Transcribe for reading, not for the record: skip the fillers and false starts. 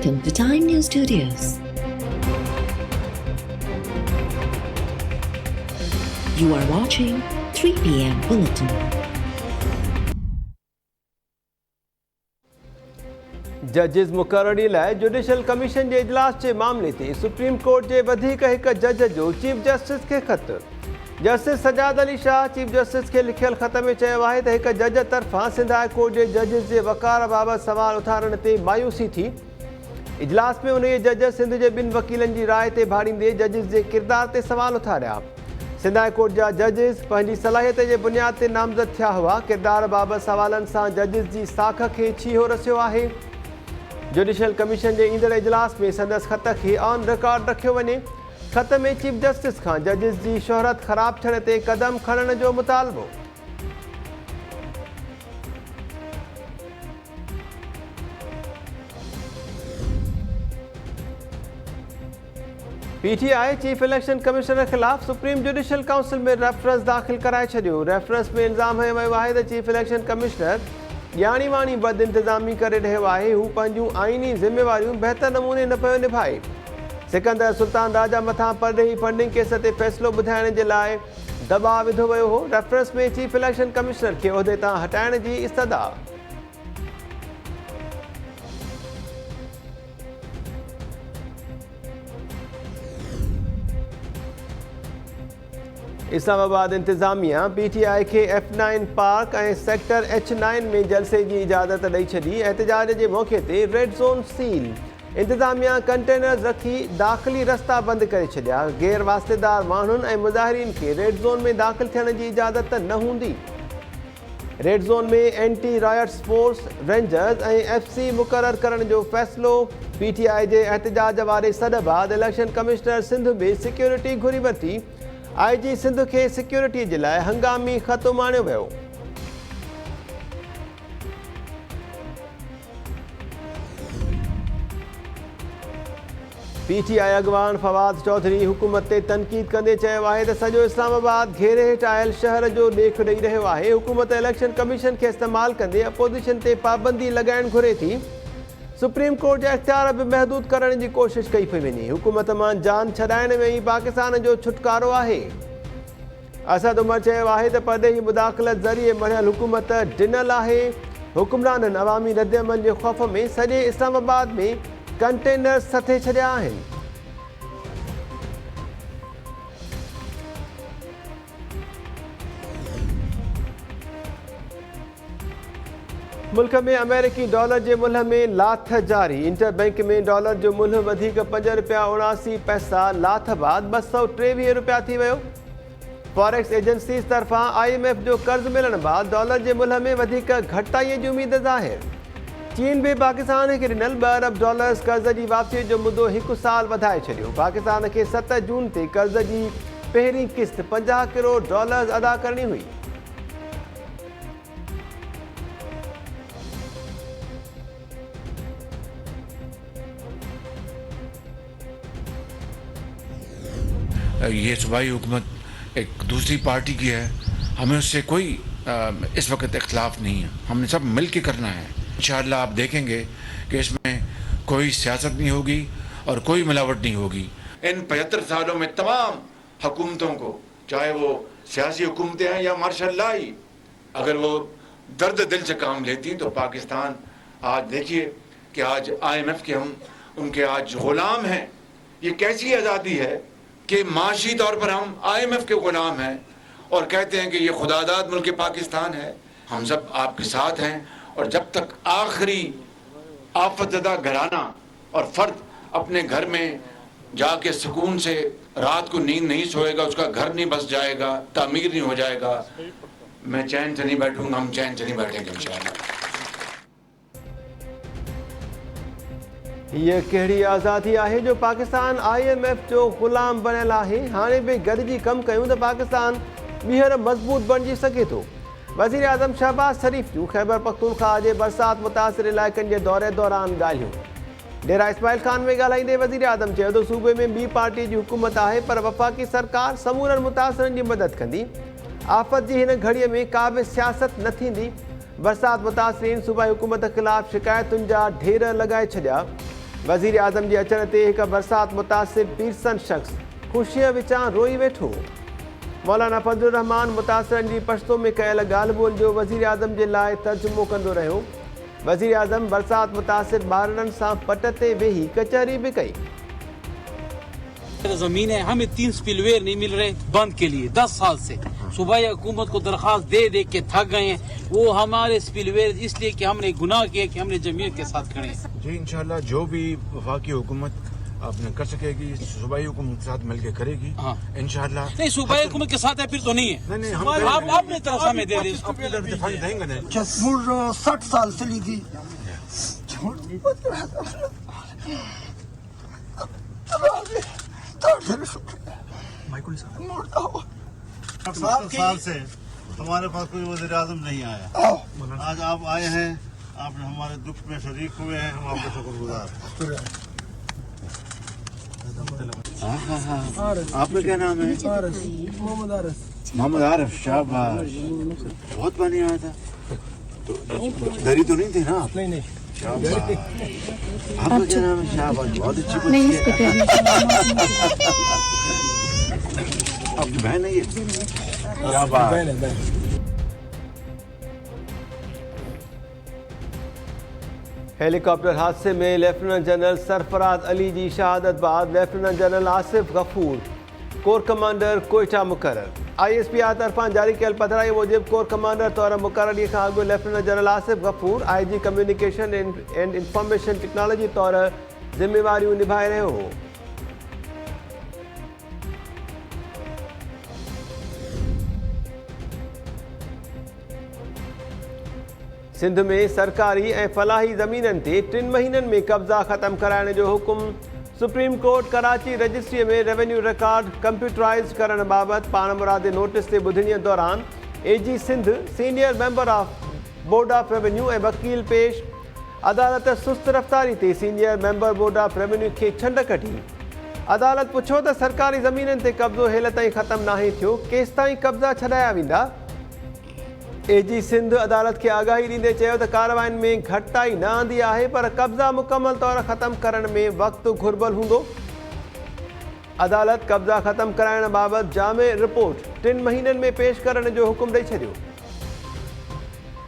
Welcome to Time News Studios. You are watching 3 p.m. Bulletin. जजिस मुक़ररी लाइ judicial commission जे इजलास जे मामले ते सुप्रीम कोर्ट जे वधीक हिक जज जो चीफ जस्टिस खे ख़त। Justice Sajjad Ali Shah chief justice खे लिखियल ख़त में चयो आहे त हिक जज तरफ़ां सिंध हाई कोर्ट जे जजिस जे वक़ार बाबति सवाल उथारण ते मायूसी थी। इजलास में उन्हीअ जज सिंध जे ॿिनि वकीलनि जी राय ते भाड़ींदे जजिस जे किरदार ते सवाल उथारिया। सिंध हाई कोर्ट जा जजिस पंहिंजी सलाहियत जे बुनियाद ते नामज़द थिया हुआ। किरदार बाबति सवालनि सां जजिस जी साख खे छीहो रसियो आहे। जुडिशल कमीशन जे ईंदड़ इजलास में संदसि ख़त खे ऑन रिकॉर्ड रखियो वञे। ख़त में चीफ जस्टिस खां जजिस जी शोहरत ख़राब थियण ते क़दम खणण जो मुतालबो। PTI चीफ इलेक्शन कमिश्नर ख़िलाफ़ सुप्रीम जुडिशल काउंसिल में रेफरेंस दाख़िल कराए छॾियो। रेफरेंस में इल्ज़ाम हयो वियो आहे त चीफ इलेक्शन कमिश्नर ॼाणी वाणी बद इंतज़ामी करे रहियो आहे। हू पंहिंजूं आइनी ज़िम्मेवारियूं बहितर नमूने न पियो निभाए। सिकंदर सुल्तान राजा मथां परॾेही फंडिंग केस ते फ़ैसिलो ॿुधाइण जे लाइ दॿाउ विधो वियो हो। रेफरेंस में चीफ इलेक्शन कमिश्नर खे उहिदे तां हटाइण जी इस्तदा। इस्लामाबाद इंतज़ामिया PTI खे F9 पार्क ऐं सेक्टर H9 में जलसे जी इजाज़त ॾेई छॾी। एहतजाज जे मौक़े ते रेड ज़ोन सील। इंतज़ामिया कंटेनर्स रखी दाख़िली रस्ता बंदि करे छॾिया। गैर वास्तेदार माण्हुनि ऐं मुज़ाहिरीन खे रेड ज़ोन में दाख़िल थियण जी इजाज़त न हूंदी। रेड ज़ोन में एंटी रायट्स फोर्स, रेंजर्स ऐं FC मुक़ररु करण जो फ़ैसिलो। PTI जे एहतजाज वारे सॾ बाद इलेक्शन कमिश्नर सिंध में सिक्योरिटी घुरी वरिती। IG सिंध खे सिक्योरिटी जे लाइ हंगामी ख़त उमाणियो वियो। PTI अॻवान फवाद चौधरी हुकूमत ते तनक़ीद कंदे चयो आहे त सॼो इस्लामाबाद घेरे हेठि आयल शहर जो ॾेख ॾेई रहियो आहे। हुकूमत इलेक्शन कमीशन खे इस्तेमालु कंदे अपोज़िशन ते पाबंदी लॻाइण घुरे थी। सुप्रीम कोर्ट जा इख्तियार बि महदूद करण जी कोशिश कई पई वञे। हुकूमत मां जान छॾाइण में ई पाकिस्तान जो छुटकारो आहे। असद उमर चयो आहे त परॾेही मुदाख़लत ज़रिए मढ़ियल हुकूमत ॾिनल आहे। हुक्मराननि अवामी रद्दअमल जे ख़ौफ़ में सॼे इस्लामाबाद में कंटेनर्स सथे छॾिया आहिनि। मुल्क में अमेरिकी डॉलर जे मुल्ह में लाथ जारी। इंटर बैंक में डॉलर जो मुल्ह वधीक ₹5.79 लाथ बाद ₹223 थी वियो। फॉरेक्स एजेंसीज़ तरफ़ां IMF जो कर्ज़ मिलण बाद डॉलर जे मुल्ह में वधीक घटिताईअ जी उमेद ज़ाहिर। चीन बि पाकिस्तान खे ॾिनल $2 अरब कर्ज़ जी वापसीअ जो मुदो 1 साल वधाए छॾियो। पाकिस्तान खे 7 जून ते कर्ज़ जी पहिरीं किस्त $50 करोड़ अदा करणी हुई। ये सूबाई हुकूमत एक दूसरी पार्टी की है। हमें उससे कोई इस वक्त इख्तलाफ नहीं है। हमने सब मिल के करना है। इंशाअल्लाह आप देखेंगे कि इसमें कोई सियासत नहीं होगी और कोई मिलावट नहीं होगी। इन 75 सालों में तमाम हुकूमतों को, चाहे वो सियासी हुकूमतें हैं या मार्शल लॉ, अगर वो दर्द दिल से काम लेती तो पाकिस्तान आज देखिए कि आज IMF के हम उनके आज गुलाम हैं। ये कैसी आज़ादी है कि माशी तौर पर हम IMF के गुलाम हैं और कहते हैं कि ये खुदादाद मुल्क पाकिस्तान है। हम सब आपके साथ हैं और जब तक आखिरी आफतज़दा घराना और फर्द अपने घर में जाके सुकून से रात को नींद नहीं सोएगा, उसका घर नहीं बस जाएगा, तामीर नहीं हो जाएगा, मैं चैन से नहीं बैठूंगा, हम चैन से नहीं बैठेंगे इंशाअल्लाह। ये कहिड़ी आज़ादी आहे जो पाकिस्तान IMF जो ग़ुलाम बणियल आहे। हाणे बि गॾिजी कमु कयूं त पाकिस्तान ॿीहर मज़बूत बणिजी सघे थो। वज़ीर आज़म शहबाज शरीफ़ जूं ख़ैबर पख्तूनख्वा जे बरसात मुतासिर इलाइक़नि जे दौरे दौरान ॻाल्हियूं। डेरा इस्माइल खान में ॻाल्हाईंदे वज़ीर आज़म चयो त सूबे में ॿी पार्टी जी हुकूमत आहे पर वफ़ाक़ी सरकार समूरनि मुतासिरनि जी मदद कंदी। आफ़त जी हिन घड़ीअ में का बि सियासत न थींदी। बरसात मुतासिरीन सूबाई हुकूमत ख़िलाफ़ शिकायतुनि जा ढेर लॻाए छॾिया। वज़ीर आज़म जे अचण ते हिकु बरसात मुतासिर पीरसन शख़्स ख़ुशीअ विचां रोई वेठो। मौलाना फज़लुर रहमान मुतासिरनि जी पश्तो में कयल ॻाल्हि ॿोल जो वज़ीर आज़म जे लाइ तर्जुमो कंदो रहियो। वज़ीर आज़म बरसात मुतासिर ॿारनि सां पट ते वेही कचहरी बि कई। जमीन है, हमें 3 स्पिलवेयर नहीं मिल रहे बंद के लिए 10 साल से। सूबाई हुकूमत को दरखास्त दे दे के थक गए हैं। वो हमारे स्पिलवेयर इसलिए कि हमने गुनाह किया कि हमने जमीयत के साथ खड़े हैं। जी इंशाल्लाह जो भी वफाकी हुकूमत आपने कर सकेगी सूबाई हुकूमत के साथ मिलकर करेगी। हाँ। इंशाल्लाह नहीं, सूबाई हुकूमत के साथ है फिर तो नहीं है। नहीं हम आप अपनी तरफ हमें दे दें। अपनी तरफ से फंड देंगे ना। 60 साल से ली थी। साल से हमारे पास कोई वज़ीर आज़म नहीं आया। आज आप आए हैं, आपने हमारे दुख में शरीक हुए हैं, हम आपके शुक्रगुजार हैं। आपका क्या नाम है? मोहम्मद आरिफ। शाबाश, बहुत पानी आया था। तो डरी तो नहीं थे ना आप? नहीं। शाबाश। आपका क्या नाम है? शाबाश, बहुत अच्छी बच्ची है। आपकी बहन है ये? शाबाश। हेलीकॉप्टर हादसे में लेफ्टिनेंट जनरल सरफराज अली जी शहादत बाद lieutenant general Asif Ghafoor corps commander Quetta मुकर्रर। ISPR तरफां जारी कयल पधराई मूजिब कोर कमांडर तौर मुकर्ररी खां अॻु lieutenant general Asif Ghafoor IG communication and information technology तौर ज़िम्मेवारियूं निभाए रहियो हो। सिंध में सरकारी ऐं फलाही ज़मीननि ते 3 महीननि में कब्ज़ा ख़त्म कराइण जो हुकुम। सुप्रीम कोर्ट कराची रजिस्ट्रीअ में रेवेन्यू रिकॉर्ड कंप्यूटराइज़ करण बाबति पाण मुरादे नोटिस ते ॿुधणीअ दौरान AG Sindh senior member of board of revenue ऐं वकील पेश। अदालत सुस्त रफ़्तारी ते senior member board of revenue खे छंड कढी। अदालत पुछो त सरकारी ज़मीननि ते कब्ज़ो हेल ताईं ख़त्म नाहे थियो, केसिताईं कब्ज़ा छॾाया वेंदा। AG सिंध अदालत खे आगाही ॾींदे चयो त कार्रवाइनि में घटिताई न आंदी आहे, पर कब्ज़ा मुकमल तौर ख़त्म करण में वक़्तु घुर्बल हूंदो। अदालत कब्ज़ा ख़त्म कराइण बाबति जामे रिपोर्ट 3 महीननि में पेश करण जो हुकुम ॾेई छॾियो।